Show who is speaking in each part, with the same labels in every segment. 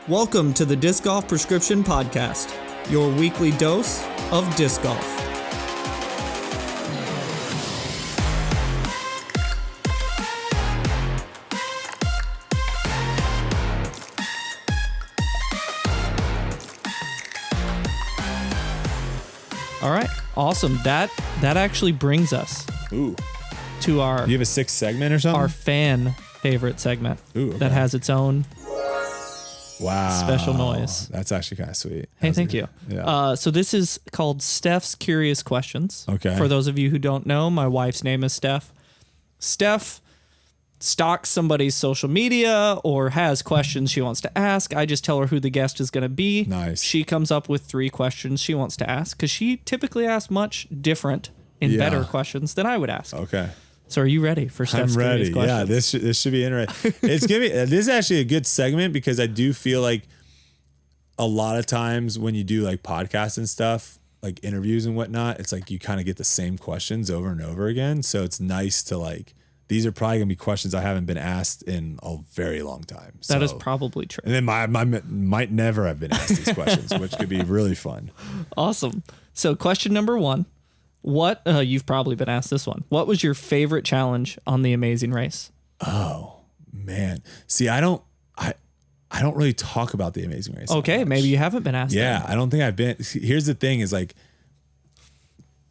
Speaker 1: Welcome to the Disc Golf Prescription Podcast, your weekly dose of disc golf. All right, awesome. That actually brings us to our.
Speaker 2: Do you have a sixth segment or something?
Speaker 1: Our fan favorite segment that has its own special noise.
Speaker 2: That's actually kind of sweet.
Speaker 1: Hey, thank you.
Speaker 2: Yeah.
Speaker 1: So this is called Steph's Curious Questions.
Speaker 2: Okay.
Speaker 1: For those of you who don't know, my wife's name is Steph. Steph stalks somebody's social media or has questions she wants to ask. I just tell her who the guest is going to be.
Speaker 2: Nice.
Speaker 1: She comes up with 3 questions she wants to ask because she typically asks much different and better questions than I would ask.
Speaker 2: Okay.
Speaker 1: So are you ready for Steph's Curious Questions?
Speaker 2: Yeah, this should be interesting. This is actually a good segment because I do feel like a lot of times when you do like podcasts and stuff, like interviews and whatnot, it's like you kind of get the same questions over and over again. So it's nice to like, these are probably gonna be questions I haven't been asked in a very long time.
Speaker 1: That is probably true.
Speaker 2: And then I might never have been asked these questions, which could be really fun.
Speaker 1: Awesome. So question number 1. What you've probably been asked this one. What was your favorite challenge on the Amazing Race?
Speaker 2: Oh man, see, I don't really talk about the Amazing Race.
Speaker 1: Okay, maybe you haven't been asked.
Speaker 2: Yeah, I don't think I've been. Here's the thing: is like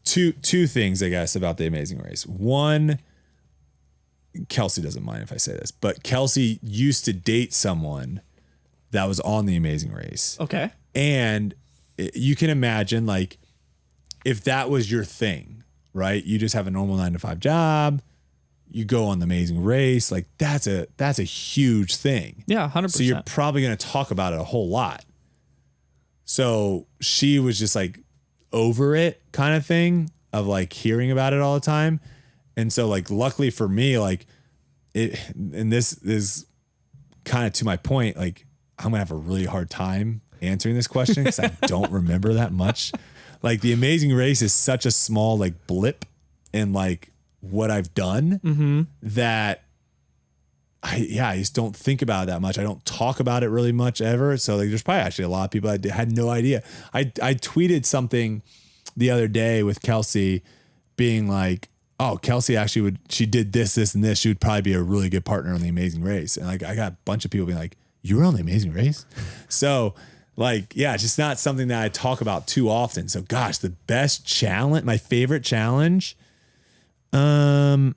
Speaker 2: two things, I guess, about the Amazing Race. One, Kelsey doesn't mind if I say this, but Kelsey used to date someone that was on the Amazing Race.
Speaker 1: Okay,
Speaker 2: and you can imagine like, if that was your thing, right? You just have a normal 9-to-5 job, you go on the Amazing Race, like that's a huge thing.
Speaker 1: Yeah, 100%.
Speaker 2: So you're probably going to talk about it a whole lot. So she was just like over it kind of thing of like hearing about it all the time. And so like, luckily for me, like it, and this is kind of to my point, like I'm gonna have a really hard time answering this question because I don't remember that much. Like the Amazing Race is such a small like blip in like what I've done that I just don't think about it that much. I don't talk about it really much ever. So like there's probably actually a lot of people that had no idea. I tweeted something the other day with Kelsey being like, oh, Kelsey actually she did this, and this. She would probably be a really good partner on the Amazing Race. And like I got a bunch of people being like, you were on the Amazing Race? So like, yeah, it's just not something that I talk about too often. So gosh, the best challenge, my favorite challenge, honestly,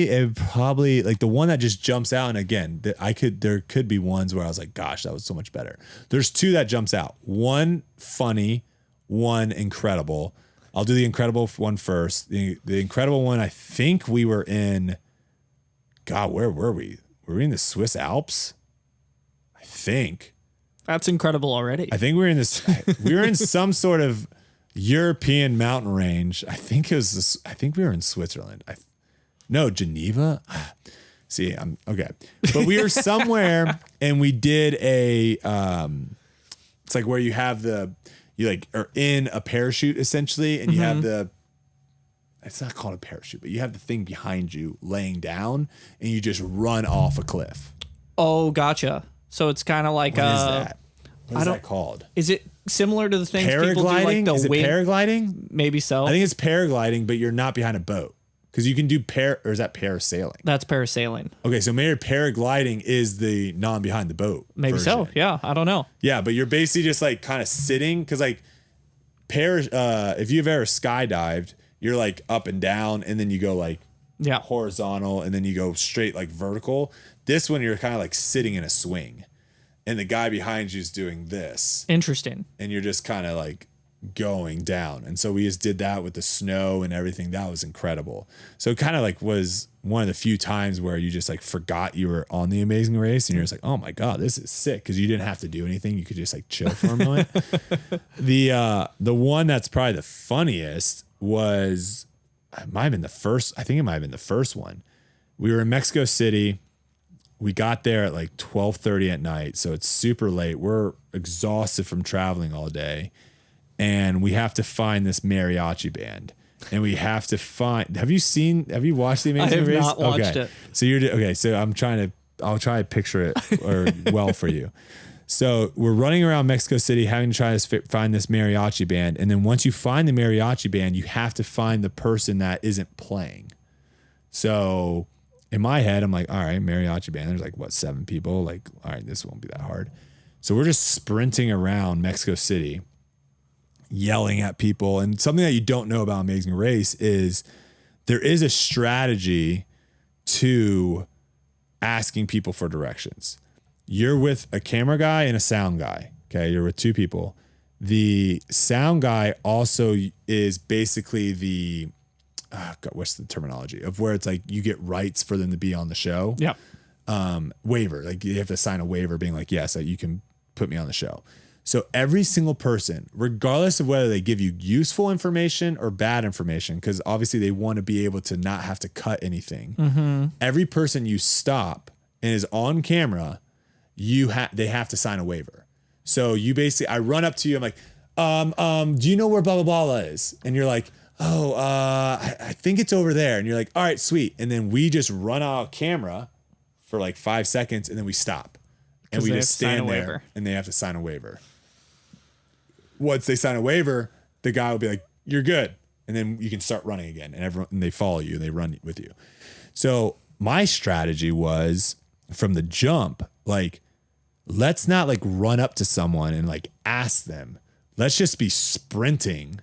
Speaker 2: it probably like the one that just jumps out. And again, there could be ones where I was like, gosh, that was so much better. There's 2 that jumps out. One funny, one incredible. I'll do the incredible one first. The incredible one, I think we were in, God, where were we? Were we in the Swiss Alps? I think.
Speaker 1: That's incredible already.
Speaker 2: I think we were in some sort of European mountain range. I think we were in Switzerland. No, Geneva. See, I'm okay. But we were somewhere and we did it's like where you have you like are in a parachute essentially. And you have it's not called a parachute, but you have the thing behind you laying down and you just run off a cliff.
Speaker 1: Oh, gotcha. So it's kind of like
Speaker 2: what is that? What is that called?
Speaker 1: Is it similar to the things people do like the
Speaker 2: is it paragliding?
Speaker 1: Maybe so.
Speaker 2: I think it's paragliding, but you're not behind a boat because you can do or is that parasailing?
Speaker 1: That's parasailing.
Speaker 2: Okay, so maybe paragliding is the behind the boat.
Speaker 1: Maybe
Speaker 2: version.
Speaker 1: so. Yeah, I don't know.
Speaker 2: Yeah, but you're basically just like kind of sitting because like if you've ever skydived, you're like up and down and then you go like horizontal and then you go straight like vertical. This one you're kind of like sitting in a swing. And the guy behind you is doing this.
Speaker 1: Interesting.
Speaker 2: And you're just kind of like going down. And so we just did that with the snow and everything. That was incredible. So it kind of like was one of the few times where you just like forgot you were on the Amazing Race and you're just like, oh my God, this is sick. Cause you didn't have to do anything. You could just like chill for a moment. The one that's probably the funniest was, it might have been the first. I think it might have been the first one. We were in Mexico City. We got there at like 12:30 at night. So it's super late. We're exhausted from traveling all day. And we have to find this mariachi band. And we have to find, have you watched The Amazing Race?
Speaker 1: I have not watched it.
Speaker 2: So I'll try to picture it well for you. So we're running around Mexico City having to try to find this mariachi band. And then once you find the mariachi band, you have to find the person that isn't playing. So in my head, I'm like, all right, mariachi band. There's like, 7 people? Like, all right, this won't be that hard. So we're just sprinting around Mexico City, yelling at people. And something that you don't know about Amazing Race is there is a strategy to asking people for directions. You're with a camera guy and a sound guy. Okay. You're with 2 people. The sound guy also is basically what's the terminology of where it's like you get rights for them to be on the show.
Speaker 1: Yeah.
Speaker 2: Waiver. Like you have to sign a waiver being like, yes, you can put me on the show. So every single person, regardless of whether they give you useful information or bad information, because obviously they want to be able to not have to cut anything. Every person you stop and is on camera, they have to sign a waiver. So you basically, I run up to you, I'm like, do you know where blah, blah, blah is? And you're like, I think it's over there. And you're like, all right, sweet. And then we just run out camera for like 5 seconds and then we stop. And we just stand there and they have to sign a waiver. Once they sign a waiver, the guy will be like, you're good. And then you can start running again. And they follow you and they run with you. So my strategy was from the jump, like, let's not like run up to someone and like ask them. Let's just be sprinting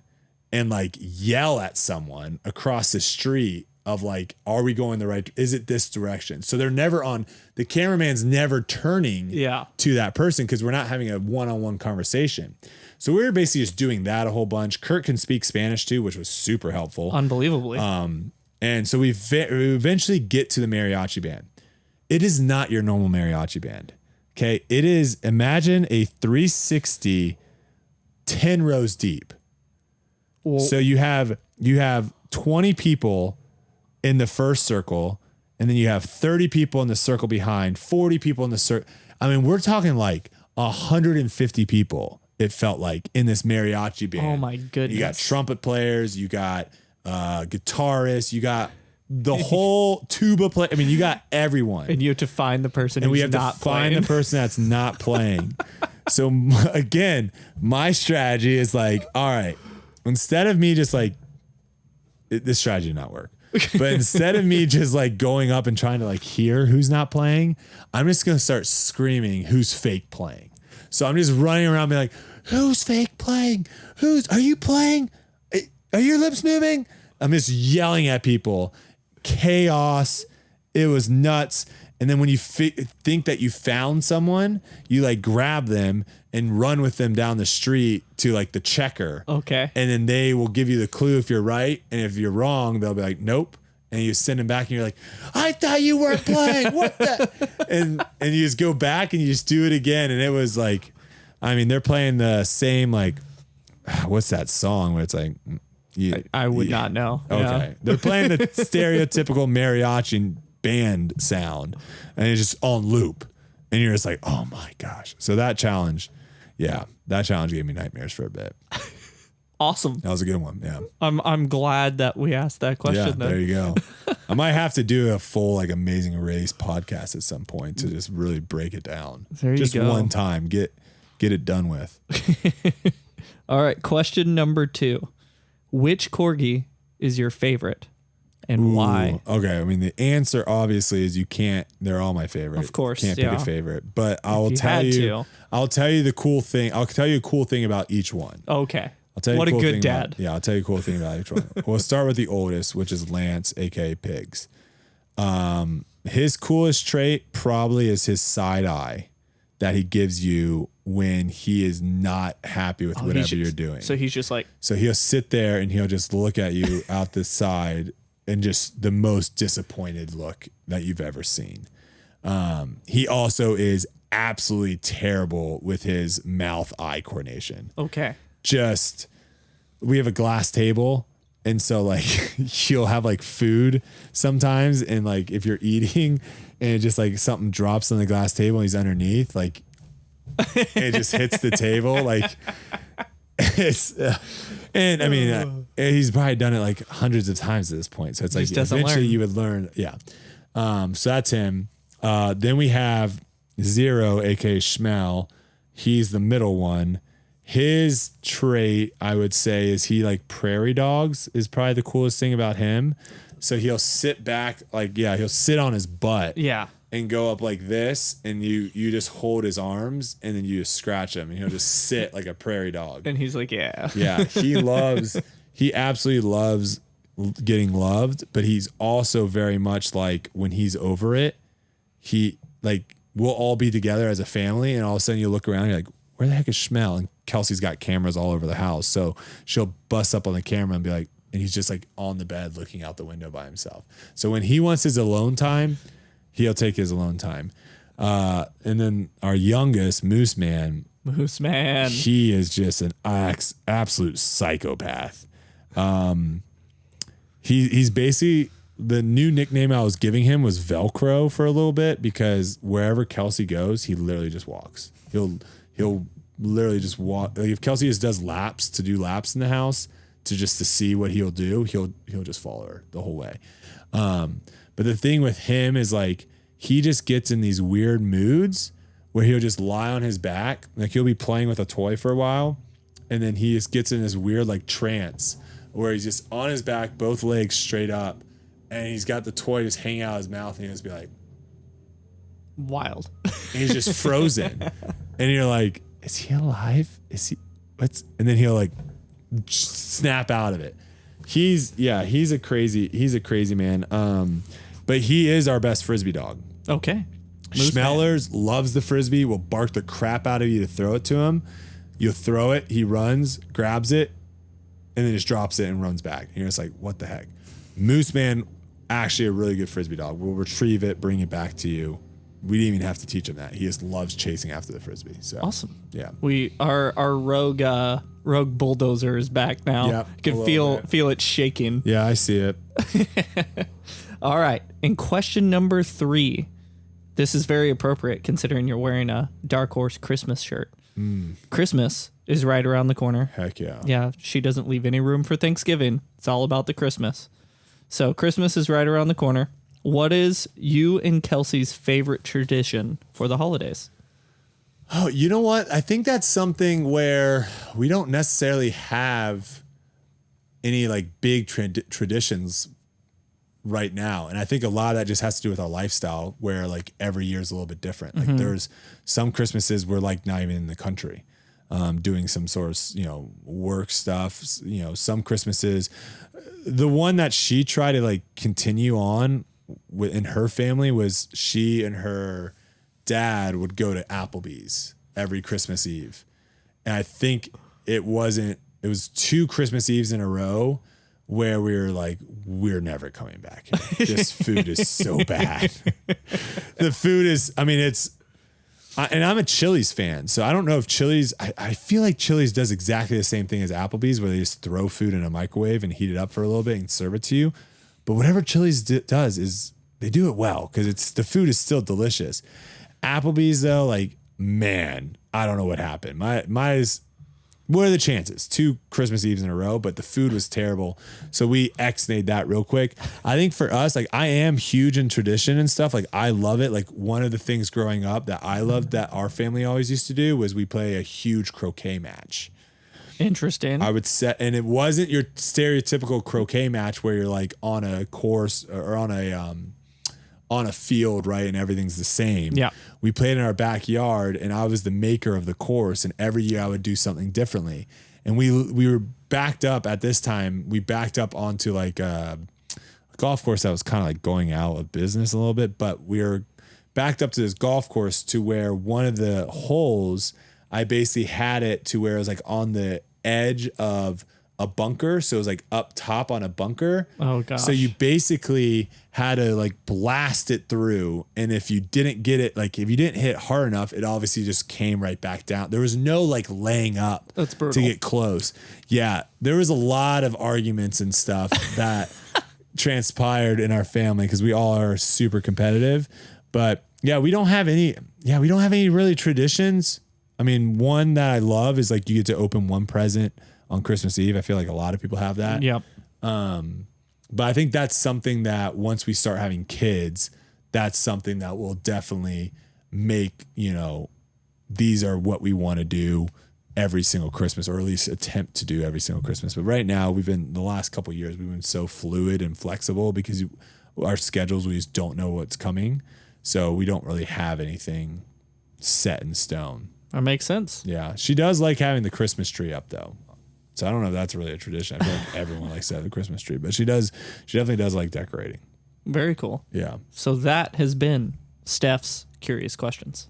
Speaker 2: and like yell at someone across the street of like, are we going the right? Is it this direction? So they're never on, the cameraman's never turning to that person because we're not having a one-on-one conversation. So we were basically just doing that a whole bunch. Kurt can speak Spanish too, which was super helpful.
Speaker 1: Unbelievably.
Speaker 2: And so we eventually get to the mariachi band. It is not your normal mariachi band. Okay. It is, imagine a 360, 10 rows deep. Well, so you have 20 people in the first circle, and then you have 30 people in the circle behind, 40 people in the circle. I mean, we're talking like 150 people, it felt like, in this mariachi band.
Speaker 1: Oh my goodness.
Speaker 2: You got trumpet players, you got guitarists, you got the whole tuba play. I mean, you got everyone.
Speaker 1: And you have to find the person
Speaker 2: and
Speaker 1: who's
Speaker 2: we have
Speaker 1: not
Speaker 2: to find
Speaker 1: playing.
Speaker 2: the person that's not playing. So again, my strategy is like, all right, instead of me just like, this strategy did not work. But instead of me just like going up and trying to like hear who's not playing, I'm just going to start screaming who's fake playing. So I'm just running around being like, who's fake playing? Are you playing? Are your lips moving? I'm just yelling at people. Chaos. It was nuts. And then when you think that you found someone, you like grab them and run with them down the street to like the checker.
Speaker 1: Okay.
Speaker 2: And then they will give you the clue if you're right. And if you're wrong, they'll be like, nope. And you send them back and you're like, I thought you weren't playing. What the? And you just go back and you just do it again. And it was like, I mean, they're playing the same, like, what's that song where it's like,
Speaker 1: I would not know.
Speaker 2: Okay.
Speaker 1: Yeah.
Speaker 2: They're playing the stereotypical mariachi band sound and it's just on loop. And you're just like, oh my gosh. So that challenge gave me nightmares for a bit.
Speaker 1: Awesome.
Speaker 2: That was a good one. Yeah.
Speaker 1: I'm glad that we asked that question.
Speaker 2: Yeah,
Speaker 1: then.
Speaker 2: there you go. I might have to do a full like Amazing Race podcast at some point to just really break it down.
Speaker 1: There you
Speaker 2: just
Speaker 1: go.
Speaker 2: one time. Get it done with.
Speaker 1: All right. Question number 2. Which corgi is your favorite and why?
Speaker 2: Okay. I mean, the answer obviously is they're all my favorite.
Speaker 1: Of course.
Speaker 2: Can't pick a favorite, but I'll tell you the cool thing. I'll tell you a cool thing about each one.
Speaker 1: Okay.
Speaker 2: I'll tell you
Speaker 1: what a
Speaker 2: cool
Speaker 1: good
Speaker 2: thing
Speaker 1: dad.
Speaker 2: I'll tell you a cool thing about each one. We'll start with the oldest, which is Lance, aka Pigs. His coolest trait probably is his side eye that he gives you when he is not happy with whatever you're doing.
Speaker 1: So he's just like,
Speaker 2: so he'll sit there and he'll just look at you out the side and just the most disappointed look that you've ever seen. He also is absolutely terrible with his mouth-eye coordination.
Speaker 1: okay.
Speaker 2: We have a glass table. And so like he'll have like food sometimes. And like, if you're eating and just like something drops on the glass table and he's underneath, like it just hits the table. Like it's, and I mean, he's probably done it like hundreds of times at this point. So it's like, eventually you would learn. Yeah. So that's him. Then we have Zero, aka Schmel. He's the middle one. His trait, I would say, is he like prairie dogs is probably the coolest thing about him. So he'll sit back, like, he'll sit on his butt.
Speaker 1: Yeah.
Speaker 2: And go up like this, and you just hold his arms, and then you just scratch him, and he'll just sit like a prairie dog.
Speaker 1: And he's like, yeah.
Speaker 2: Yeah, he absolutely loves getting loved, but he's also very much like when he's over it, he like we'll all be together as a family, and all of a sudden you look around, and you're like, where the heck is Schmel? And Kelsey's got cameras all over the house, so she'll bust up on the camera and be like, and he's just like on the bed looking out the window by himself. So when he wants his alone time, he'll take his alone time. And then our youngest, Moose Man, he is just an absolute psychopath. He's basically, the new nickname I was giving him was Velcro for a little bit, because wherever Kelsey goes, he literally just walks. He'll literally just walk. Like if Kelsey just does laps to do laps in the house to see what he'll do, he'll just follow her the whole way. But the thing with him is like, he just gets in these weird moods where he'll just lie on his back. Like he'll be playing with a toy for a while, and then he just gets in this weird like trance where he's just on his back, both legs straight up, and he's got the toy just hanging out of his mouth, and he'll just be like,
Speaker 1: wild.
Speaker 2: And he's just frozen. And you're like, is he alive? Is he, and then he'll like snap out of it. He's a crazy man. But he is our best Frisbee dog.
Speaker 1: Okay.
Speaker 2: Schmellers loves the Frisbee, will bark the crap out of you to throw it to him. You'll throw it, he runs, grabs it, and then just drops it and runs back. And you're just like, what the heck? Moose Man, actually a really good Frisbee dog. We'll retrieve it, bring it back to you. We didn't even have to teach him that. He just loves chasing after the Frisbee. So
Speaker 1: awesome.
Speaker 2: Yeah.
Speaker 1: Our rogue bulldozer is back now.
Speaker 2: Yep,
Speaker 1: You can feel it shaking.
Speaker 2: Yeah, I see it.
Speaker 1: All right. And question number 3. This is very appropriate considering you're wearing a Dark Horse Christmas shirt. Christmas is right around the corner.
Speaker 2: Heck yeah.
Speaker 1: Yeah, she doesn't leave any room for Thanksgiving. It's all about the Christmas. So Christmas is right around the corner. What is you and Kelsey's favorite tradition for the holidays?
Speaker 2: Oh, you know what? I think that's something where we don't necessarily have any like big traditions right now. And I think a lot of that just has to do with our lifestyle, where like every year is a little bit different. Like there's some Christmases we're like not even in the country, doing some sort of, work stuff, some Christmases. The one that she tried to like continue on in her family was she and her dad would go to Applebee's every Christmas Eve. And I think it was 2 Christmas Eves in a row where we were like, we're never coming back here. This food is so bad. The food is, and I'm a Chili's fan, so I don't know if Chili's, I feel like Chili's does exactly the same thing as Applebee's, where they just throw food in a microwave and heat it up for a little bit and serve it to you. But whatever Chili's does is they do it well, because the food is still delicious. Applebee's though, like, man, I don't know what happened. What are the chances? 2 Christmas Eves in a row, but the food was terrible. So we ex-nayed that real quick. I think for us, like, I am huge in tradition and stuff. Like, I love it. Like, one of the things growing up that I loved that our family always used to do was we play a huge croquet match.
Speaker 1: Interesting.
Speaker 2: I would set, and it wasn't your stereotypical croquet match where you're like on a course or on a field, right? And everything's the same.
Speaker 1: Yeah.
Speaker 2: We played in our backyard, and I was the maker of the course, and every year I would do something differently. And we were backed up at this time. We backed up onto like a golf course that was kind of like going out of business a little bit, but we were backed up to this golf course to where one of the holes, I basically had it to where it was like on the edge of a bunker. So it was like up top on a bunker.
Speaker 1: Oh gosh.
Speaker 2: So you basically had to like blast it through. And if you didn't get it, like if you didn't hit hard enough, it obviously just came right back down. There was no like laying up.
Speaker 1: That's brutal.
Speaker 2: To get close. Yeah. There was a lot of arguments and stuff that transpired in our family because we all are super competitive. But yeah, we don't have any really traditions. I mean, one that I love is like you get to open one present on Christmas Eve. I feel like a lot of people have that.
Speaker 1: Yep.
Speaker 2: But I think that's something that once we start having kids, that's something that will definitely make, these are what we want to do every single Christmas, or at least attempt to do every single Christmas. But right now, the last couple of years, we've been so fluid and flexible because our schedules, we just don't know what's coming. So we don't really have anything set in stone.
Speaker 1: That makes sense.
Speaker 2: Yeah. She does like having the Christmas tree up though. So I don't know if that's really a tradition. I feel like everyone likes to have the Christmas tree, but she definitely does like decorating.
Speaker 1: Very cool.
Speaker 2: Yeah.
Speaker 1: So that has been Steph's Curious Questions.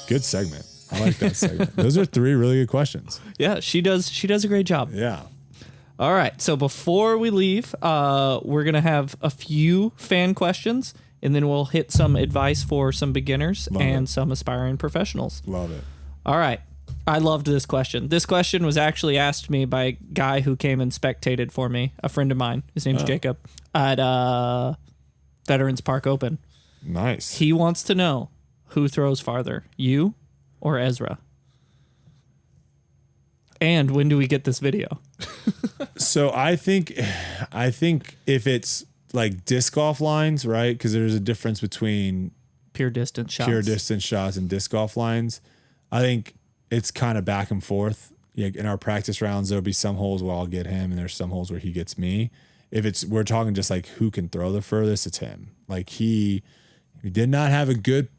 Speaker 2: Good segment. I like that segment. Those are 3 really good questions.
Speaker 1: Yeah, she does a great job.
Speaker 2: Yeah.
Speaker 1: All right. So before we leave, we're going to have a few fan questions, and then we'll hit some advice for some beginners and some aspiring professionals.
Speaker 2: Love it.
Speaker 1: All right. I loved this question. This question was actually asked me by a guy who came and spectated for me, a friend of mine. His name's Jacob, at Veterans Park Open.
Speaker 2: Nice.
Speaker 1: He wants to know who throws farther, you or Ezra? And when do we get this video?
Speaker 2: So I think if it's like disc golf lines, right? Because there's a difference between
Speaker 1: pure distance shots
Speaker 2: and disc golf lines. I think it's kind of back and forth. Yeah, in our practice rounds, there'll be some holes where I'll get him, and there's some holes where he gets me. If we're talking just like who can throw the furthest, it's him. Like he did not have a good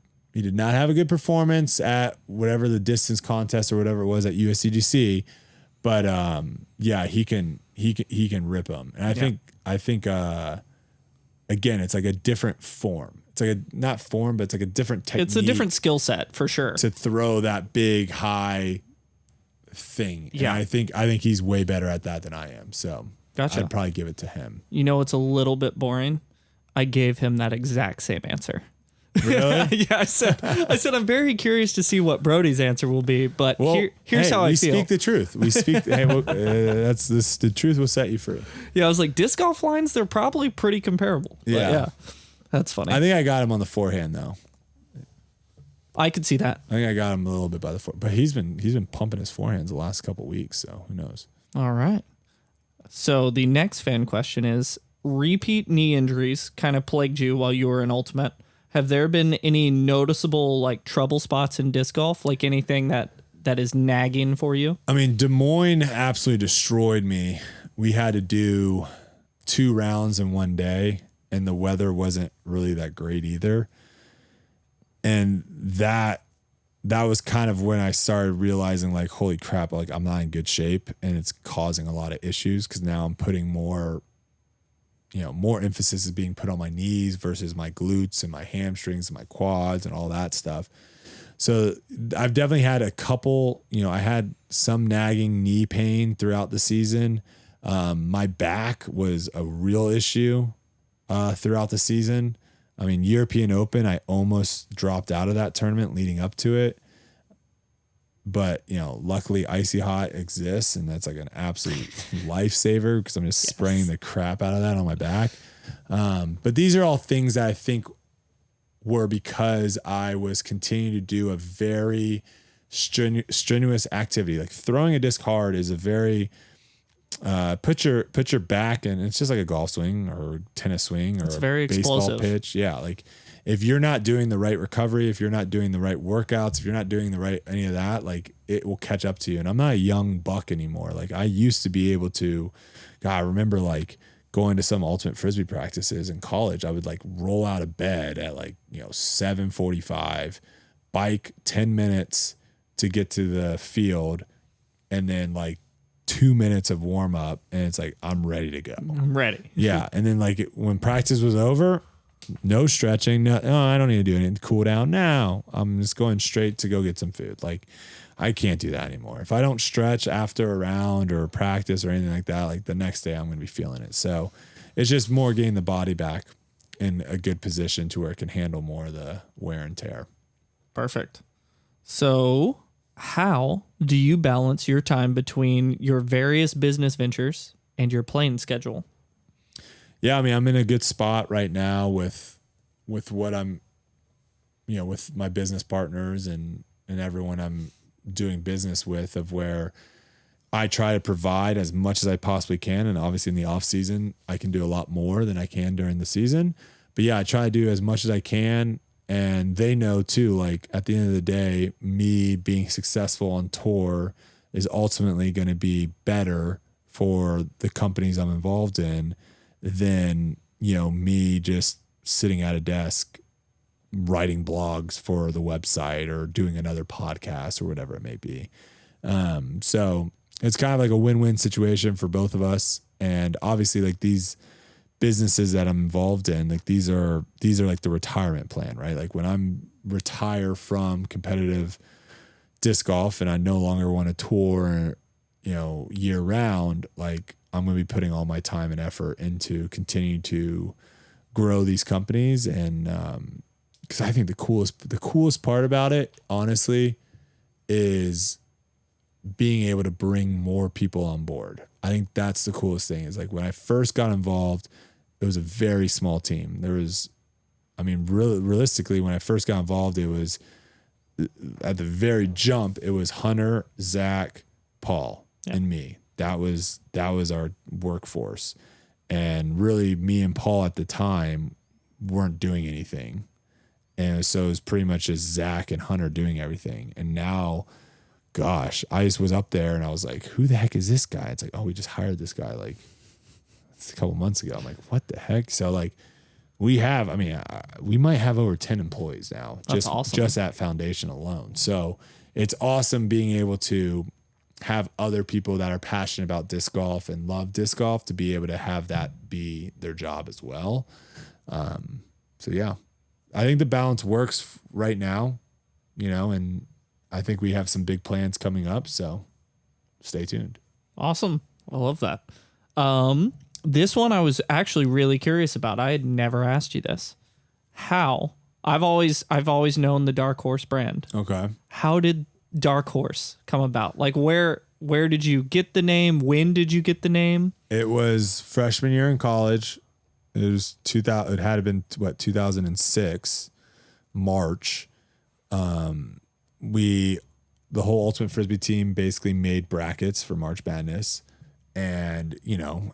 Speaker 2: performance at whatever the distance contest or whatever it was at USCGC, but yeah, he can rip them. And I think again, it's like a different form. It's like not form, but it's like a different technique. It's
Speaker 1: a different skill set for sure
Speaker 2: to throw that big high thing.
Speaker 1: Yeah,
Speaker 2: and I think he's way better at that than I am. So
Speaker 1: gotcha.
Speaker 2: I'd probably give it to him.
Speaker 1: You know, it's a little bit boring. I gave him that exact same answer.
Speaker 2: Really?
Speaker 1: Yeah, I said I'm very curious to see what Brodie's answer will be, but here's how I feel.
Speaker 2: We speak the truth. We speak. That's this. The truth will set you free.
Speaker 1: Yeah, I was like, disc golf lines, they're probably pretty comparable. Yeah, that's funny.
Speaker 2: I think I got him on the forehand though.
Speaker 1: I could see that.
Speaker 2: I think I got him a little bit by the forehand, but he's been pumping his forehands the last couple of weeks, so who knows?
Speaker 1: All right. So the next fan question is: repeat knee injuries kind of plagued you while you were in Ultimate. Have there been any noticeable like trouble spots in disc golf? Like anything that is nagging for you?
Speaker 2: I mean, Des Moines absolutely destroyed me. We had to do 2 rounds in one day, and the weather wasn't really that great either. And that was kind of when I started realizing like, holy crap, like I'm not in good shape, and it's causing a lot of issues because now I'm putting more emphasis is being put on my knees versus my glutes and my hamstrings and my quads and all that stuff. So I've definitely had a couple, I had some nagging knee pain throughout the season. My back was a real issue throughout the season. I mean, European Open, I almost dropped out of that tournament leading up to it. But, luckily Icy Hot exists, and that's like an absolute lifesaver because I'm just spraying the crap out of that on my back. But these are all things that I think were because I was continuing to do a very strenuous activity. Like throwing a disc hard is a very put your back, and it's just like a golf swing or tennis swing or
Speaker 1: it's very
Speaker 2: a baseball
Speaker 1: explosive
Speaker 2: pitch. Yeah, like if you're not doing the right recovery, if you're not doing the right workouts, if you're not doing the right any of that, like it will catch up to you. And I'm not a young buck anymore. Like I used to be able to, God, I remember like going to some ultimate frisbee practices in college. I would like roll out of bed at like 7:45, bike 10 minutes to get to the field, and then like 2 minutes of warm up, and it's like I'm ready to go.
Speaker 1: I'm ready.
Speaker 2: Yeah, and then like when practice was over, no stretching. No, I don't need to do anything to cool down now. I'm just going straight to go get some food. Like I can't do that anymore. If I don't stretch after a round or practice or anything like that, like the next day I'm going to be feeling it. So it's just more getting the body back in a good position to where it can handle more of the wear and tear.
Speaker 1: Perfect. So how do you balance your time between your various business ventures and your playing schedule?
Speaker 2: Yeah, I mean, I'm in a good spot right now with what I'm, with my business partners and everyone I'm doing business with, of where I try to provide as much as I possibly can. And obviously in the off season, I can do a lot more than I can during the season. But yeah, I try to do as much as I can And they know too, like at the end of the day, me being successful on tour is ultimately going to be better for the companies I'm involved in than, me just sitting at a desk writing blogs for the website or doing another podcast or whatever it may be. So it's kind of like a win-win situation for both of us. And obviously like these businesses that I'm involved in, like these are like the retirement plan, right? Like when I'm retire from competitive disc golf and I no longer want to tour, year round, like I'm going to be putting all my time and effort into continuing to grow these companies. And, cause I think the coolest part about it, honestly, is being able to bring more people on board. I think that's the coolest thing is like when I first got involved, it was a very small team. Realistically, when I first got involved, it was at the very jump, it was Hunter, Zach, Paul, and me. That was our workforce. And really me and Paul at the time weren't doing anything. And so it was pretty much just Zach and Hunter doing everything. And now, gosh, I just was up there and I was like, who the heck is this guy? It's like, oh, we just hired this guy like a couple months ago. I'm like, what the heck? So like we might have over 10 employees now.
Speaker 1: That's awesome.
Speaker 2: Just at Foundation alone. So it's awesome being able to have other people that are passionate about disc golf and love disc golf to be able to have that be their job as well. So yeah, I think the balance works right now, and I think we have some big plans coming up, so stay tuned.
Speaker 1: Awesome. I love that. This one I was actually really curious about. I had never asked you this. How? I've always known the Dark Horse brand.
Speaker 2: Okay.
Speaker 1: How did Dark Horse come about? Like where did you get the name? When did you get the name?
Speaker 2: It was freshman year in college. It was 2000. It had been 2006, March. The whole Ultimate Frisbee team basically made brackets for March Madness. And,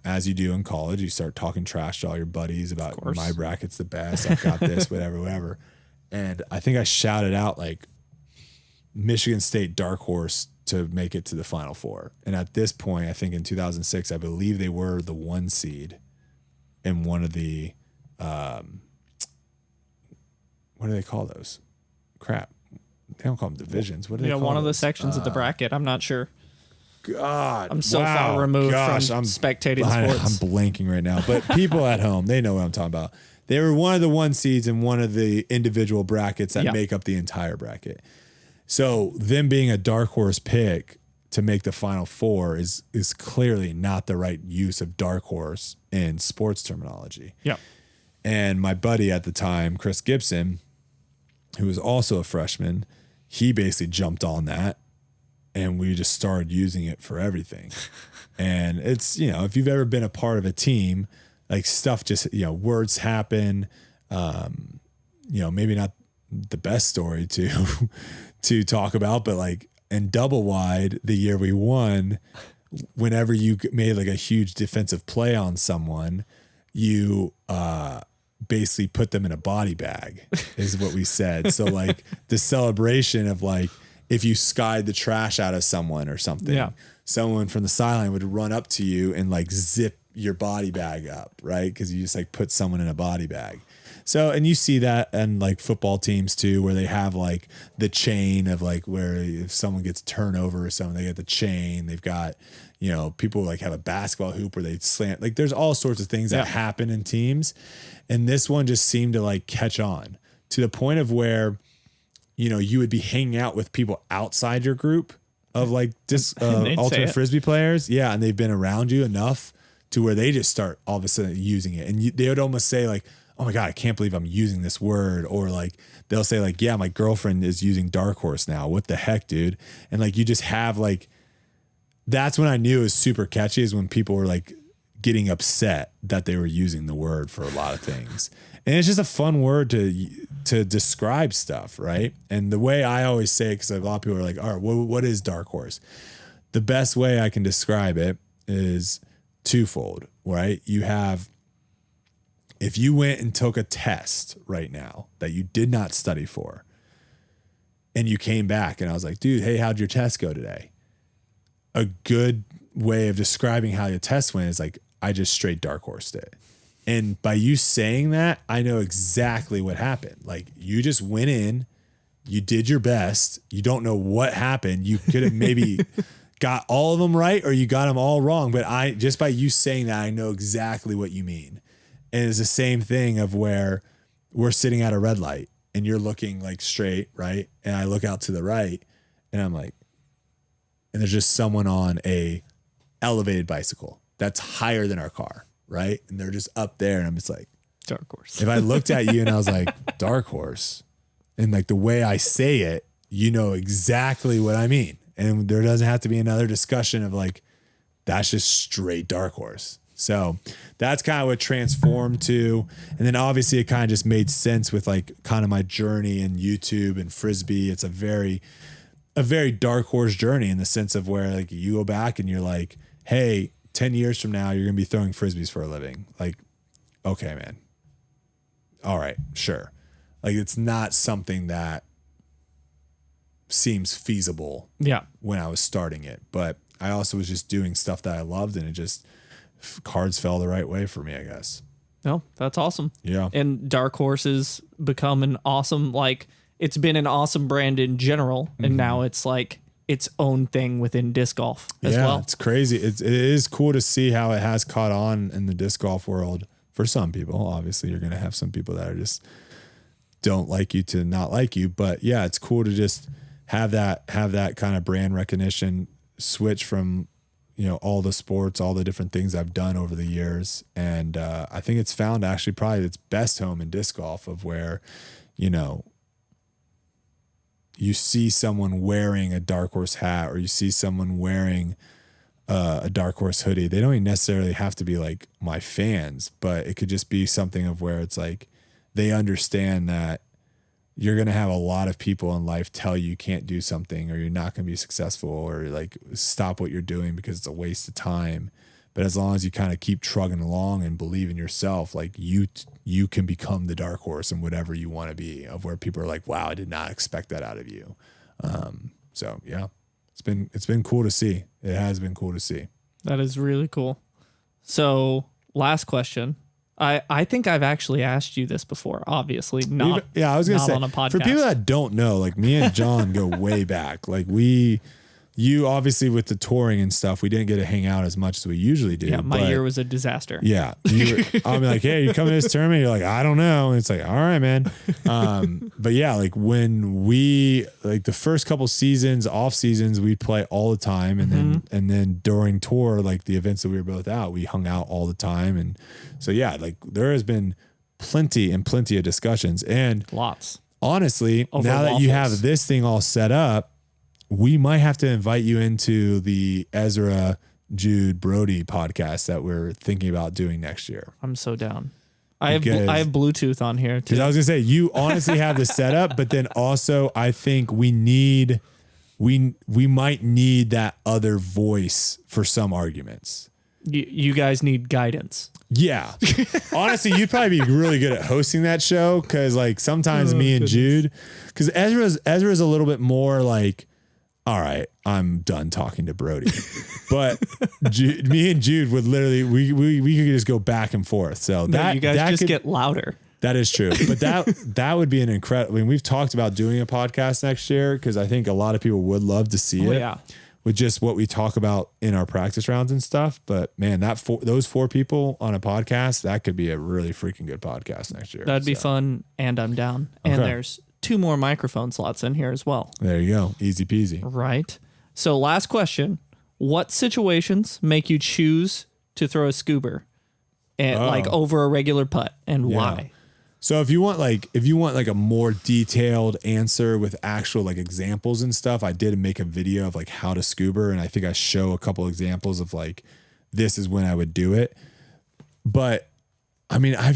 Speaker 2: as you do in college, you start talking trash to all your buddies about my bracket's the best. I've got this, whatever. And I think I shouted out like Michigan State Dark Horse to make it to the Final Four. And at this point, I think in 2006, I believe they were the 1 seed in one of the, what do they call those? Crap. They don't call them divisions. What do they call
Speaker 1: one of the
Speaker 2: those?
Speaker 1: sections of the bracket. I'm not sure.
Speaker 2: God,
Speaker 1: I'm so far removed from spectating sports.
Speaker 2: I'm blanking right now, but people at home, they know what I'm talking about. They were one of the 1 seeds in one of the individual brackets that make up the entire bracket. So them being a dark horse pick to make the Final Four is clearly not the right use of dark horse in sports terminology.
Speaker 1: Yeah.
Speaker 2: And my buddy at the time, Chris Gibson, who was also a freshman, he basically jumped on that. And we just started using it for everything. And it's, if you've ever been a part of a team, like stuff just, words happen. Maybe not the best story to talk about, but like in double wide, the year we won, whenever you made like a huge defensive play on someone, you basically put them in a body bag is what we said. So like the celebration of like, if you skied the trash out of someone or something, someone from the sideline would run up to you and like zip your body bag up, right? Because you just like put someone in a body bag. So, and you see that in like football teams too, where they have like the chain of like where if someone gets turnover or something, they get the chain. They've got, people like have a basketball hoop where they slant. Like there's all sorts of things that happen in teams. And this one just seemed to like catch on to the point of where, you would be hanging out with people outside your group of like ultimate Frisbee players. Yeah. And they've been around you enough to where they just start all of a sudden using it. And they would almost say like, oh my God, I can't believe I'm using this word. Or like, they'll say like, yeah, my girlfriend is using Dark Horse now. What the heck, dude? And like, you just have like, that's when I knew it was super catchy, is when people were like getting upset that they were using the word for a lot of things. And it's just a fun word to describe stuff, right? And the way I always say it, because a lot of people are like, all right, what is Dark Horse? The best way I can describe it is twofold, right? You have if you went and took a test right now that you did not study for, and you came back and I was like, dude, hey, how'd your test go today? A good way of describing how your test went is like, I just straight dark horsed it. And by you saying that, I know exactly what happened. Like, you just went in, you did your best. You don't know what happened. You could have maybe got all of them right, or you got them all wrong. But just by you saying that, I know exactly what you mean. And it's the same thing of where we're sitting at a red light and you're looking like straight, right? And I look out to the right and I'm like, and there's just someone on a elevated bicycle that's higher than our car, right? And they're just up there, and I'm just like,
Speaker 1: dark horse.
Speaker 2: If I looked at you and I was like, dark horse, and like the way I say it, you know exactly what I mean. And there doesn't have to be another discussion of like, that's just straight dark horse. So that's kind of what transformed to. And then obviously it kind of just made sense with like kind of my journey in YouTube and Frisbee. It's a very dark horse journey in the sense of where like you go back and you're like, hey, 10 years from now, you're going to be throwing Frisbees for a living. Like, okay, man. All right, sure. Like, it's not something that seems feasible when I was starting it. But I also was just doing stuff that I loved, and it just, cards fell the right way for me, I guess.
Speaker 1: No, that's awesome.
Speaker 2: Yeah.
Speaker 1: And Dark Horse has become an awesome, like, it's been an awesome brand in general. And now it's like its own thing within disc golf as well.
Speaker 2: It's crazy. It is cool to see how it has caught on in the disc golf world for some people. Obviously, you're going to have some people that are just don't like you to not like you. But yeah, it's cool to just have that kind of brand recognition switch from, you know, all the sports, all the different things I've done over the years. And I think it's found actually probably its best home in disc golf, of where, you know, you see someone wearing a Dark Horse hat, or you see someone wearing a Dark Horse hoodie. They don't even necessarily have to be like my fans, but it could just be something of where it's like they understand that you're going to have a lot of people in life tell you can't do something, or you're not going to be successful, or like stop what you're doing because it's a waste of time. But as long as you kind of keep trugging along and believe in yourself, like you can become the dark horse and whatever you want to be, of where people are like, wow, I did not expect that out of you. So yeah, it's been cool to see. It has been cool to see.
Speaker 1: That is really cool. So last question. I think I've actually asked you this before, obviously not.
Speaker 2: I was going to say,
Speaker 1: on a podcast.
Speaker 2: For people that don't know, like me and John go way back. Like you obviously with the touring and stuff, we didn't get to hang out as much as we usually do.
Speaker 1: Yeah, my year was a disaster.
Speaker 2: Yeah. I'm like, hey, you coming to this tournament? You're like, I don't know. And it's like, all right, man. But yeah, like when we, like the first couple seasons, off seasons, we'd play all the time. And then during tour, like the events that we were both out, we hung out all the time. And so, yeah, like there has been plenty of discussions, and
Speaker 1: lots.
Speaker 2: Honestly,
Speaker 1: Over
Speaker 2: now
Speaker 1: waffles.
Speaker 2: that you have this thing all set up, we might have to invite you into the Ezra Jude Brodie podcast that we're thinking about doing next year.
Speaker 1: I'm so down. I have Bluetooth on here too.
Speaker 2: Because I was gonna say, you honestly have the setup, but then also I think we might need that other voice for some arguments.
Speaker 1: You guys need guidance.
Speaker 2: Yeah. Honestly, you'd probably be really good at hosting that show, because like sometimes me and Jude, because Ezra's a little bit more like, all right, I'm done talking to Brodie. But me and Jude would literally, we could just go back and forth. So
Speaker 1: you guys get louder.
Speaker 2: That is true. But that would be an incredible, I mean, we've talked about doing a podcast next year, because I think a lot of people would love to see it.
Speaker 1: Yeah.
Speaker 2: With just what we talk about in our practice rounds and stuff. But man, those 4 people on a podcast, that could be a really freaking good podcast next year.
Speaker 1: That'd be fun, and I'm down.
Speaker 2: Okay.
Speaker 1: And there's 2 more microphone slots in here as well.
Speaker 2: There you go. Easy peasy.
Speaker 1: Right. So last question. What situations make you choose to throw a scuba and like over a regular putt, and why?
Speaker 2: So if you want like a more detailed answer with actual like examples and stuff, I did make a video of like how to scuba, and I think I show a couple examples of like, this is when I would do it. But I mean, I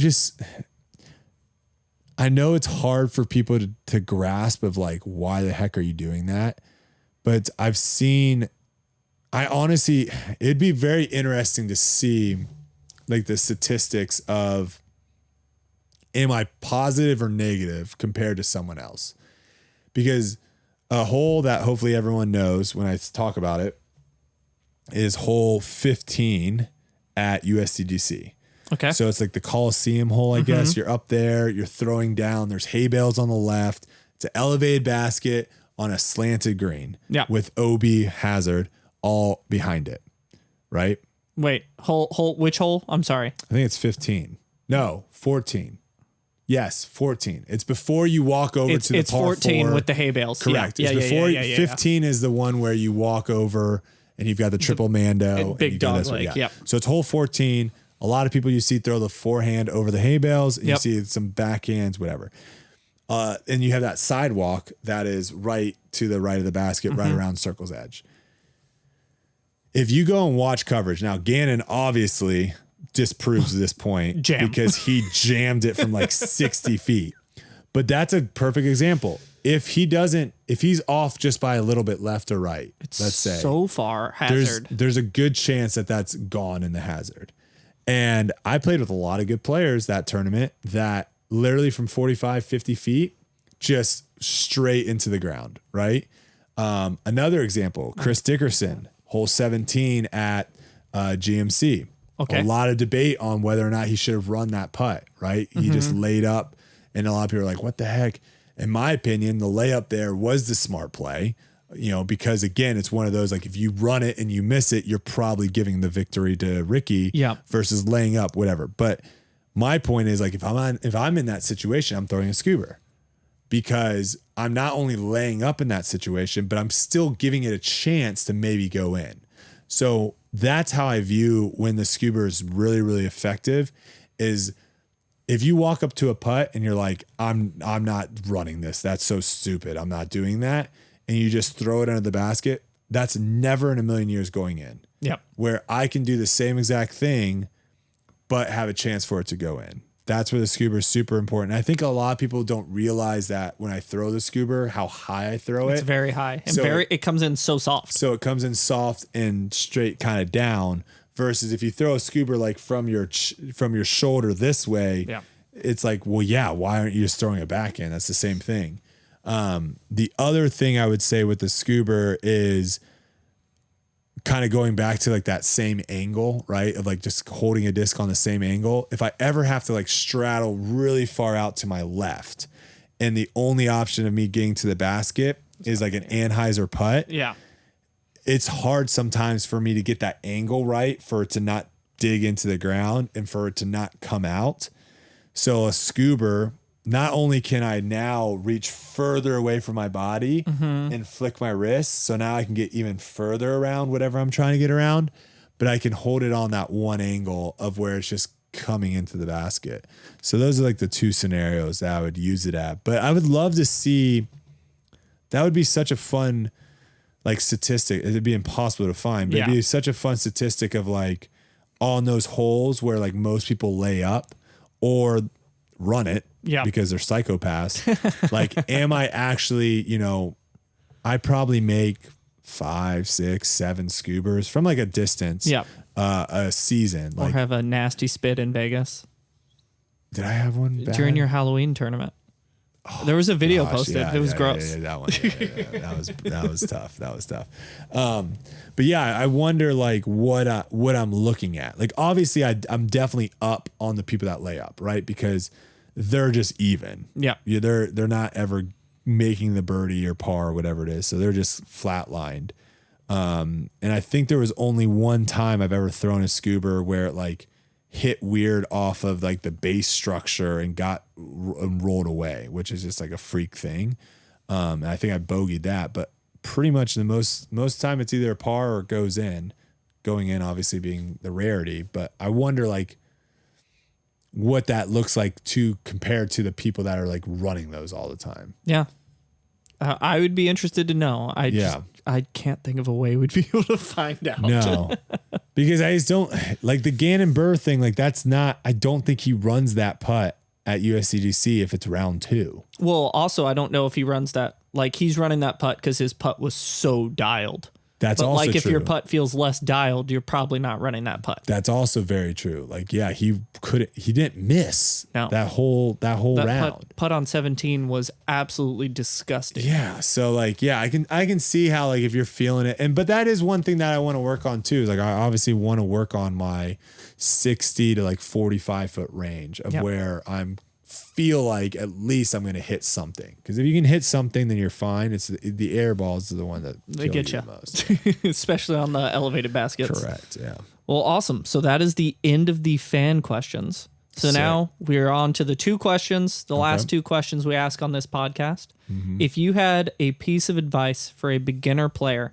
Speaker 2: know it's hard for people to grasp of like, why the heck are you doing that? But it'd be very interesting to see like the statistics of am I positive or negative compared to someone else? Because a hole that hopefully everyone knows when I talk about it is hole 15 at USDGC.
Speaker 1: Okay.
Speaker 2: So it's like the Coliseum hole, I guess. You're up there, you're throwing down, there's hay bales on the left. It's an elevated basket on a slanted green with OB hazard all behind it, right?
Speaker 1: Wait, which hole? I'm sorry.
Speaker 2: I think it's 15. No, 14. Yes, 14. It's before you walk over to the
Speaker 1: It's
Speaker 2: par
Speaker 1: 14
Speaker 2: 4.
Speaker 1: with the hay bales.
Speaker 2: Correct.
Speaker 1: Yeah.
Speaker 2: It's before 15 is the one where you walk over and you've got the triple Mando.
Speaker 1: Big dog leg. Yeah.
Speaker 2: So it's hole 14. A lot of people you see throw the forehand over the hay bales. And you see some backhands, whatever. And you have that sidewalk that is right to the right of the basket, right around circle's edge. If you go and watch coverage, now Gannon obviously disproves this point because he jammed it from like 60 feet. But that's a perfect example. If he's off just by a little bit left or right, let's say.
Speaker 1: So far, hazard.
Speaker 2: There's a good chance that that's gone in the hazard. And I played with a lot of good players that tournament that literally from 45, 50 feet, just straight into the ground, right? Another example, Chris Dickerson, hole 17 at GMC.
Speaker 1: Okay.
Speaker 2: A lot of debate on whether or not he should have run that putt, right? He just laid up, and a lot of people are like, what the heck? In my opinion, the layup there was the smart play, because again, it's one of those, like if you run it and you miss it, you're probably giving the victory to Ricky versus laying up, whatever. But my point is, like, if I'm in that situation, I'm throwing a scuba because I'm not only laying up in that situation, but I'm still giving it a chance to maybe go in. So that's how I view when the scuba is really, really effective is if you walk up to a putt and you're like, I'm not running this. That's so stupid. I'm not doing that. And you just throw it under the basket. That's never in a million years going in.
Speaker 1: Yep.
Speaker 2: Where I can do the same exact thing, but have a chance for it to go in. That's where the scuba is super important. I think a lot of people don't realize that when I throw the scuba, how high I throw it.
Speaker 1: It's very high. And it comes in so soft.
Speaker 2: So it comes in soft and straight kind of down versus if you throw a scuba like from your shoulder this way, it's like, well, yeah, why aren't you just throwing it back in? That's the same thing. The other thing I would say with the scuba is kind of going back to like that same angle, right? Of like just holding a disc on the same angle. If I ever have to like straddle really far out to my left and the only option of me getting to the basket is like an Anheuser putt.
Speaker 1: Yeah.
Speaker 2: It's hard sometimes for me to get that angle right for it to not dig into the ground and for it to not come out. So a scuba, not only can I now reach further away from my body and flick my wrist, so now I can get even further around whatever I'm trying to get around, but I can hold it on that one angle of where it's just coming into the basket. So those are like the two scenarios that I would use it at. But I would love to see, that would be such a fun like statistic. It'd be impossible to find, but it'd be such a fun statistic of like on those holes where like most people lay up or run it because they're psychopaths. Like, am I actually, I probably make 5, 6, 7 scubas from like a distance, a season.
Speaker 1: Or
Speaker 2: like,
Speaker 1: have a nasty spit in Vegas.
Speaker 2: Did I have one bad?
Speaker 1: During your Halloween tournament? There was a video posted. It was gross.
Speaker 2: That one. That was tough. That was tough. But yeah, I wonder like what I'm looking at. Like obviously I'm definitely up on the people that lay up, right? Because they're just even. Yeah. They're not ever making the birdie or par or whatever it is. So they're just flatlined. And I think there was only one time I've ever thrown a scuba where it like hit weird off of like the base structure and got rolled away, which is just like a freak thing. And I think I bogeyed that, but pretty much the most time it's either a par or goes in, going in obviously being the rarity. But I wonder like what that looks like compared to the people that are like running those all the time.
Speaker 1: Yeah. I would be interested to know. I can't think of a way we'd be able to find out.
Speaker 2: No, because I just don't like the Gannon Burr thing. Like I don't think he runs that putt at USCGC if it's round 2.
Speaker 1: Well, also, I don't know if he runs that, like he's running that putt because his putt was so dialed.
Speaker 2: That's
Speaker 1: But
Speaker 2: also
Speaker 1: like if
Speaker 2: true.
Speaker 1: your putt feels less dialed, you're probably not running that putt.
Speaker 2: That's also very true. Like, yeah, he didn't miss
Speaker 1: No.
Speaker 2: that whole round.
Speaker 1: Putt on 17 was absolutely disgusting.
Speaker 2: Yeah. So like, yeah, I can see how like if you're feeling it, but that is one thing that I want to work on too. Is like I obviously want to work on my 60 to like 45 foot range of where I'm feel like at least I'm going to hit something. Because if you can hit something, then you're fine. It's the air balls are the one that
Speaker 1: They get you
Speaker 2: the most.
Speaker 1: especially on the elevated baskets.
Speaker 2: Correct. Yeah.
Speaker 1: Well, awesome. So that is the end of the fan questions. So now we're on to the 2 questions, the last 2 questions we ask on this podcast.
Speaker 2: Mm-hmm.
Speaker 1: If you had a piece of advice for a beginner player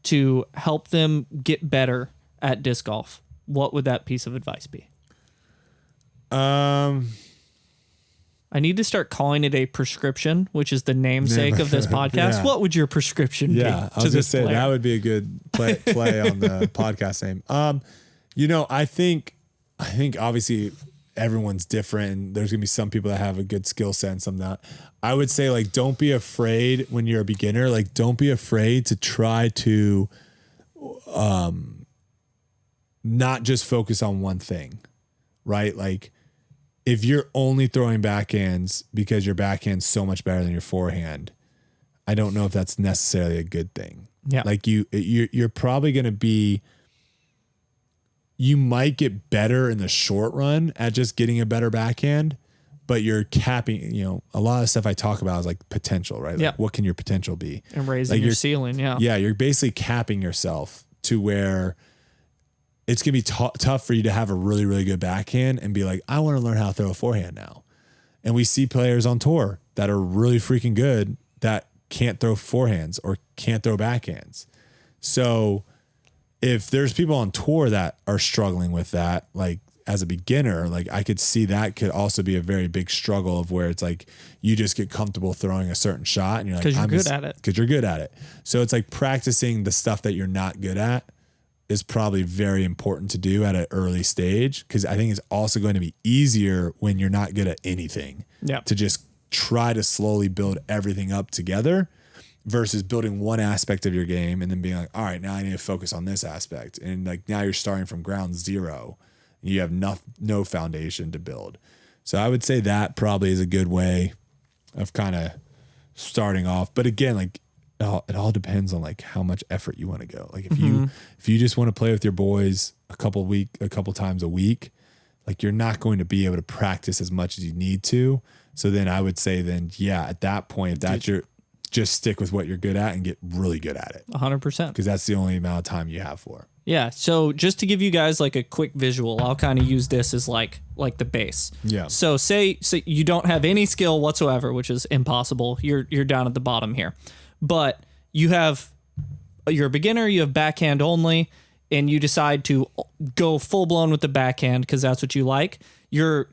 Speaker 1: to help them get better at disc golf, what would that piece of advice be? I need to start calling it a prescription, which is the namesake of this podcast.
Speaker 2: Yeah.
Speaker 1: What would your prescription be?
Speaker 2: I was just saying that would be a good play on the podcast name. I think obviously everyone's different and there's gonna be some people that have a good skill set and some not. I would say like, don't be afraid when you're a beginner, like don't be afraid to try to, not just focus on one thing, right? Like, if you're only throwing backhands because your backhand's so much better than your forehand, I don't know if that's necessarily a good thing.
Speaker 1: Yeah.
Speaker 2: Like you're probably going to be, you might get better in the short run at just getting a better backhand, but you're capping, a lot of stuff I talk about is like potential, right? Like what can your potential be?
Speaker 1: And raising
Speaker 2: like
Speaker 1: your ceiling. Yeah.
Speaker 2: Yeah. You're basically capping yourself to where it's going to be tough for you to have a really, really good backhand and be like, I want to learn how to throw a forehand now. And we see players on tour that are really freaking good that can't throw forehands or can't throw backhands. So if there's people on tour that are struggling with that, like as a beginner, like I could see that could also be a very big struggle of where it's like, you just get comfortable throwing a certain shot and you're like, because you're good at it. So it's like practicing the stuff that you're not good at is probably very important to do at an early stage. Cause I think it's also going to be easier when you're not good at anything to just try to slowly build everything up together versus building one aspect of your game and then being like, all right, now I need to focus on this aspect. And like, now you're starting from ground zero and you have no foundation to build. So I would say that probably is a good way of kind of starting off. But again, like, it all depends on like how much effort you want to go. Like if you just want to play with your boys a couple times a week, like you're not going to be able to practice as much as you need to. So then I would say at that point, you're just stick with what you're good at and get really good at it.
Speaker 1: 100%.
Speaker 2: Because that's the only amount of time you have for.
Speaker 1: Yeah. So just to give you guys like a quick visual, I'll kind of use this as like the base.
Speaker 2: Yeah.
Speaker 1: So say you don't have any skill whatsoever, which is impossible. You're down at the bottom here. But you're a beginner, you have backhand only, and you decide to go full blown with the backhand because that's what you like. Your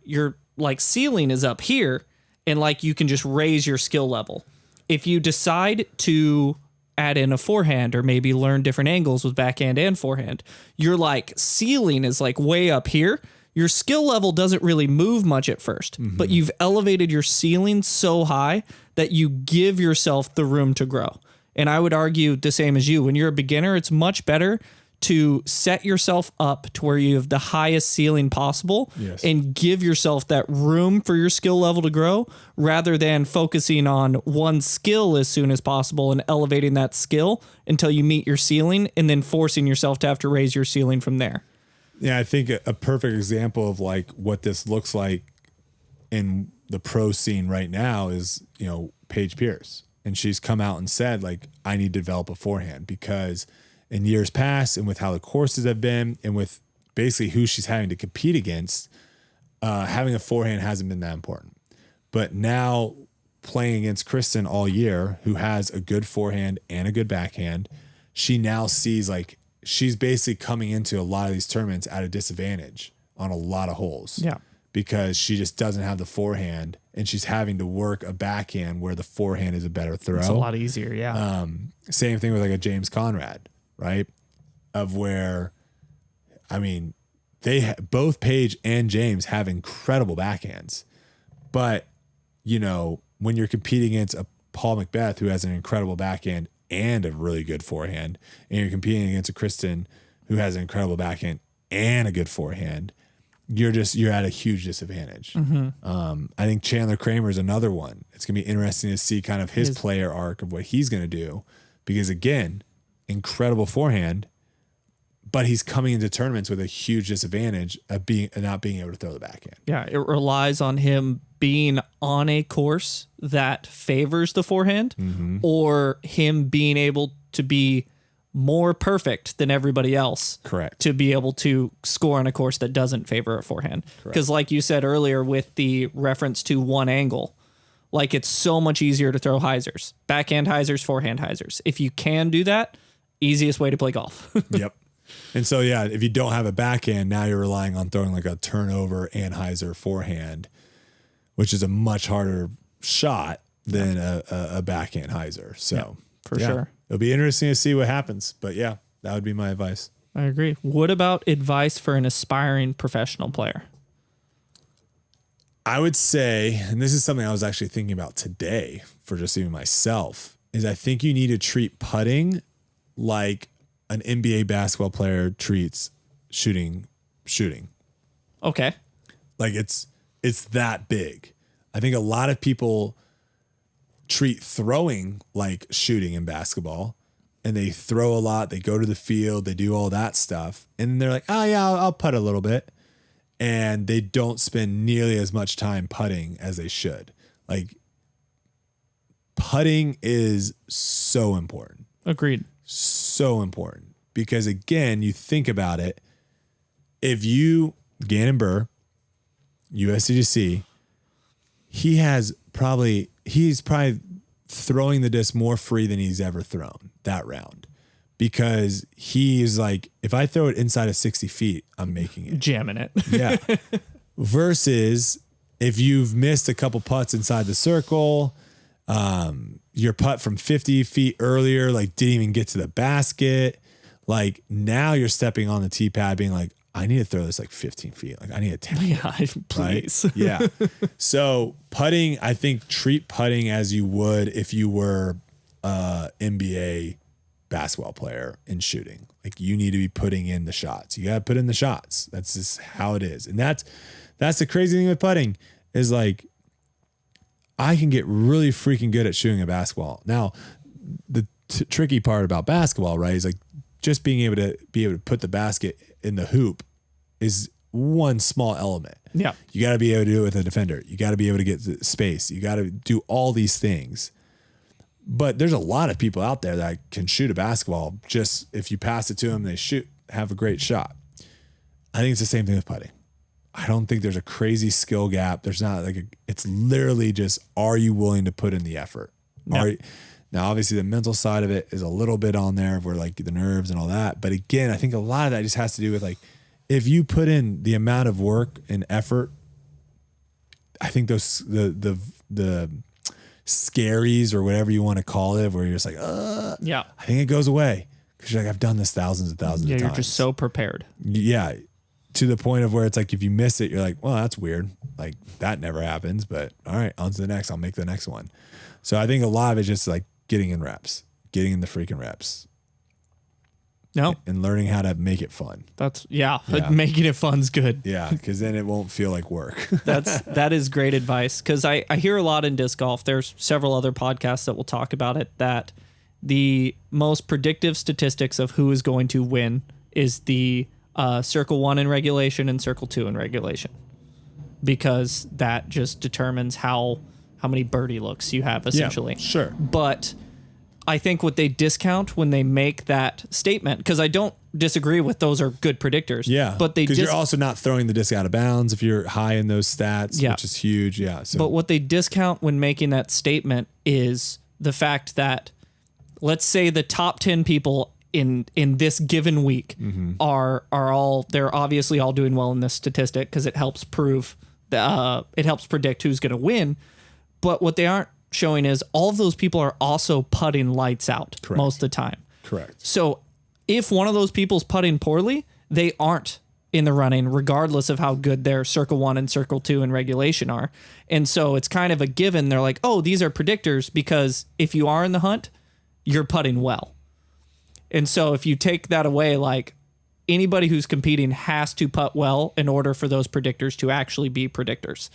Speaker 1: like ceiling is up here, and like you can just raise your skill level. If you decide to add in a forehand or maybe learn different angles with backhand and forehand, your like ceiling is like way up here. Your skill level doesn't really move much at first, but you've elevated your ceiling so high that you give yourself the room to grow. And I would argue the same as you. When you're a beginner, it's much better to set yourself up to where you have the highest ceiling possible and give yourself that room for your skill level to grow rather than focusing on one skill as soon as possible and elevating that skill until you meet your ceiling and then forcing yourself to have to raise your ceiling from there.
Speaker 2: Yeah, I think a perfect example of like what this looks like in the pro scene right now is, Paige Pierce. And she's come out and said, like, I need to develop a forehand because in years past and with how the courses have been and with basically who she's having to compete against, having a forehand hasn't been that important. But now playing against Kristen all year, who has a good forehand and a good backhand, she now sees like, she's basically coming into a lot of these tournaments at a disadvantage on a lot of holes.
Speaker 1: Yeah.
Speaker 2: Because she just doesn't have the forehand and she's having to work a backhand where the forehand is a better throw.
Speaker 1: It's a lot easier. Yeah.
Speaker 2: Same thing with like a James Conrad, right? Of where, I mean, both Paige and James have incredible backhands, but when you're competing against a Paul Macbeth who has an incredible backhand and a really good forehand, and you're competing against a Kristen who has an incredible backhand and a good forehand, you're at a huge disadvantage. I think Chandler Kramer is another one. It's going to be interesting to see kind of his player arc of what he's going to do, because again, incredible forehand, but he's coming into tournaments with a huge disadvantage of not being able to throw the backhand.
Speaker 1: Yeah, it relies on him being on a course that favors the forehand, or him being able to be more perfect than everybody else.
Speaker 2: Correct.
Speaker 1: To be able to score on a course that doesn't favor a forehand. Because like you said earlier with the reference to one angle, like it's so much easier to throw hyzers. Backhand hyzers, forehand hyzers. If you can do that, easiest way to play golf.
Speaker 2: Yep. And so, yeah, if you don't have a backhand, now you're relying on throwing like a turnover and hyzer forehand, which is a much harder shot than a backhand hyzer. So
Speaker 1: for sure.
Speaker 2: It'll be interesting to see what happens. But yeah, that would be my advice.
Speaker 1: I agree. What about advice for an aspiring professional player?
Speaker 2: I would say, and this is something I was actually thinking about today for just even myself, is I think you need to treat putting like an NBA basketball player treats shooting.
Speaker 1: Okay.
Speaker 2: Like it's that big. I think a lot of people treat throwing like shooting in basketball, and they throw a lot. They go to the field, they do all that stuff. And they're like, oh yeah, I'll putt a little bit. And they don't spend nearly as much time putting as they should. Like putting is so important.
Speaker 1: Agreed.
Speaker 2: So important, because again, you think about it. If Gannon Burr, USCGC, he's probably throwing the disc more free than he's ever thrown that round, because he's like, if I throw it inside of 60 feet, I'm making it.
Speaker 1: Jamming it.
Speaker 2: Yeah. Versus if you've missed a couple putts inside the circle, your putt from 50 feet earlier, like didn't even get to the basket. Like now you're stepping on the tee pad being like, I need to throw this like 15 feet. Like I need to tap it.
Speaker 1: Yeah, please.
Speaker 2: Right? Yeah. So putting, I think treat putting as you would if you were NBA basketball player in shooting. Like you need to be putting in the shots. You got to put in the shots. That's just how it is. And that's the crazy thing with putting is like, I can get really freaking good at shooting a basketball. Now, the tricky part about basketball, right, is like just being able to put the basket in the hoop is one small element.
Speaker 1: Yeah.
Speaker 2: You got to be able to do it with a defender. You got to be able to get the space. You got to do all these things. But there's a lot of people out there that can shoot a basketball. Just if you pass it to them, they have a great shot. I think it's the same thing with putting. I don't think there's a crazy skill gap. There's not it's literally just, are you willing to put in the effort?
Speaker 1: Yeah.
Speaker 2: Now, obviously the mental side of it is a little bit on there where like the nerves and all that. But again, I think a lot of that just has to do with like, if you put in the amount of work and effort, I think those, the scaries or whatever you want to call it, where you're just like,
Speaker 1: yeah,
Speaker 2: I think it goes away. Cause you're like, I've done this thousands and thousands of times.
Speaker 1: Yeah, you're just so prepared.
Speaker 2: Yeah. To the point of where it's like, if you miss it, you're like, well, that's weird. Like that never happens, but all right, on to the next. I'll make the next one. So I think a lot of it's just like getting in reps, getting in the freaking reps.
Speaker 1: No.
Speaker 2: And learning how to make it fun.
Speaker 1: Yeah. Making it fun's good.
Speaker 2: Yeah. Cause then it won't feel like work.
Speaker 1: That is great advice. Cause I hear a lot in disc golf. There's several other podcasts that will talk about it, that the most predictive statistics of who is going to win is the circle 1 in regulation and circle 2 in regulation, because that just determines how many birdie looks you have essentially.
Speaker 2: Yeah, sure.
Speaker 1: But I think what they discount when they make that statement, because I don't disagree with those are good predictors.
Speaker 2: Yeah.
Speaker 1: But
Speaker 2: because you're also not throwing the disc out of bounds if you're high in those stats, which is huge. Yeah. So.
Speaker 1: But what they discount when making that statement is the fact that, let's say the top 10 people in this given week are all, they're obviously all doing well in this statistic because it helps prove it helps predict who's going to win. But what they aren't showing is all of those people are also putting lights out. Correct. Most of the time.
Speaker 2: Correct.
Speaker 1: So if one of those people's putting poorly, they aren't in the running regardless of how good their circle 1 and circle 2 in regulation are. And so it's kind of a given. They're like, oh, these are predictors, because if you are in the hunt, you're putting well. And so if you take that away, like anybody who's competing has to putt well in order for those predictors to actually be predictors.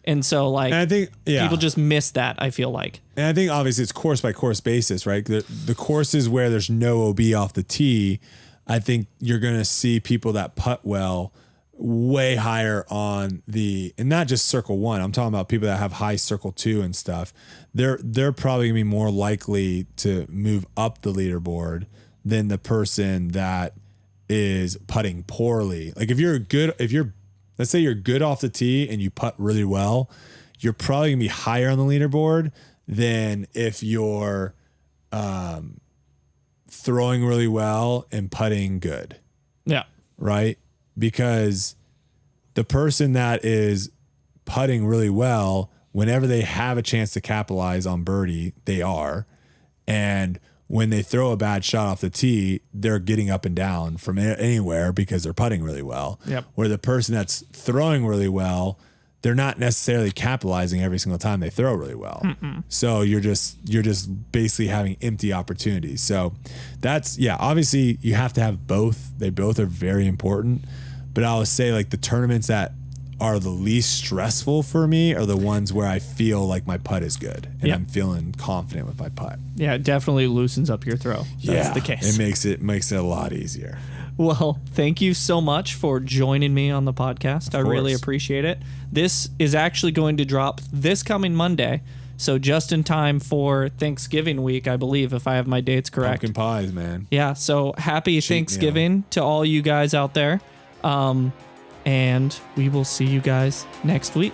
Speaker 1: And so like,
Speaker 2: and I think
Speaker 1: people just miss that, I feel like.
Speaker 2: And I think obviously it's course by course basis, right? The courses where there's no OB off the tee, I think you're going to see people that putt well way higher on and not just circle 1. I'm talking about people that have high circle 2 and stuff. They're probably gonna be more likely to move up the leaderboard than the person that is putting poorly. Like let's say you're good off the tee and you putt really well, you're probably gonna be higher on the leaderboard than if you're throwing really well and putting good.
Speaker 1: Yeah.
Speaker 2: Right? Because the person that is putting really well, whenever they have a chance to capitalize on birdie, they are. And when they throw a bad shot off the tee, they're getting up and down from anywhere because they're putting really well.
Speaker 1: Yep.
Speaker 2: Where the person that's throwing really well, they're not necessarily capitalizing every single time they throw really well. So you're just basically having empty opportunities. So that's, obviously you have to have both. They both are very important. But I would say like the tournaments that are the least stressful for me are the ones where I feel like my putt is good and I'm feeling confident with my putt.
Speaker 1: Yeah, it definitely loosens up your throw. That's the case.
Speaker 2: It makes it a lot easier.
Speaker 1: Well, thank you so much for joining me on the podcast. I really appreciate it. This is actually going to drop this coming Monday, so just in time for Thanksgiving week, I believe, if I have my dates correct.
Speaker 2: Pumpkin pies, man.
Speaker 1: Yeah, so happy Thanksgiving to all you guys out there. And we will see you guys next week.